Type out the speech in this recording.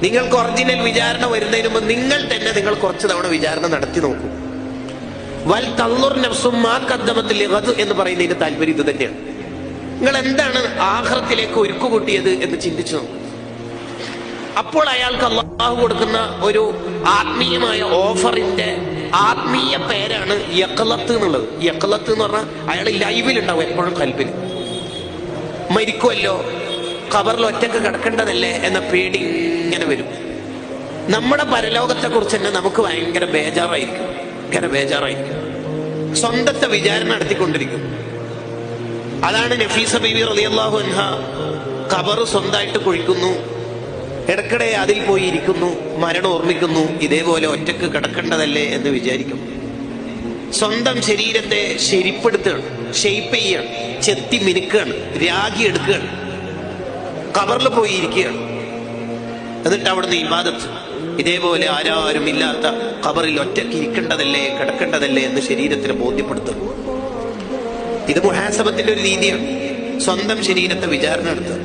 നിങ്ങൾക്ക് ഒറിജിനൽ വിചാരണ വരുന്നതിന് മുമ്പ് നിങ്ങൾ തന്നെ നിങ്ങൾ കുറച്ച് തവണ വിചാരണ നടത്തി നോക്കൂ. വൽ തൻളുർ നഫ്സും മാ ഖദ്ദമത് ലിഗദ് എന്ന് പറയുന്നതിന്റെ താല്പര്യം ഇത് തന്നെയാണ്. നിങ്ങൾ എന്താണ് ആഖിറത്തിലേക്ക് ഒരുക്കുകൂട്ടിയത് എന്ന് ചിന്തിച്ചു നോക്കൂ. അപ്പോൾ അയാൾക്ക് അല്ലാഹു കൊടുക്കുന്ന ഒരു ആത്മീയമായ ഓഫറിന്റെ ആത്മീയ പേരാണ് യഖ്ലത്ത് എന്നുള്ളത്. യഖ്ലത്ത് എന്ന് പറഞ്ഞാൽ അയാൾ ലൈവിലുണ്ടാവും, എപ്പോഴും കൽപ്പിൽ. മരിക്കുമല്ലോ, ഖബറിൽ ഒറ്റക്ക് കിടക്കേണ്ടതല്ലേ എന്ന പേടി ഇങ്ങനെ വരും. നമ്മുടെ പരലോകത്തെ കുറിച്ച് തന്നെ നമുക്ക് ഭയങ്കര ബേജാറായിരിക്കും. സ്വന്തത്തെ വിചാരണ നടത്തിക്കൊണ്ടിരിക്കും. അതാണ് നഫീസ ബീവി റളിയല്ലാഹു അൻഹ ഖബർ സ്വന്തമായിട്ട് കുഴിക്കുന്നു, ഇടയ്ക്കിടെ അതിൽ പോയി ഇരിക്കുന്നു, മരണം ഓർമ്മിക്കുന്നു, ഇതേപോലെ ഒറ്റക്ക് കിടക്കേണ്ടതല്ലേ എന്ന് വിചാരിക്കും. സ്വന്തം ശരീരത്തെ ശരിപ്പെടുത്തുകയാണ്, ഷെയ്പ്പ് ചെയ്യാണ്, ചെത്തി മിനുക്കുകയാണ്, രാഗി എടുക്കുകയാണ്, ഖബറിൽ പോയി ഇരിക്കുകയാണ്. എന്നിട്ട് അവിടുന്ന് ഇബാദത്ത്, ഇതേപോലെ ആരാരും ഇല്ലാത്ത ഖബറിൽ ഒറ്റയ്ക്ക് ഇരിക്കേണ്ടതല്ലേ കിടക്കേണ്ടതല്ലേ എന്ന് ശരീരത്തിന് ബോധ്യപ്പെടുത്തുക. ഇത് മുഹാസബത്തിന്റെ ഒരു രീതിയാണ്. സ്വന്തം ശരീരത്തെ വിചാരണ നടത്തുക.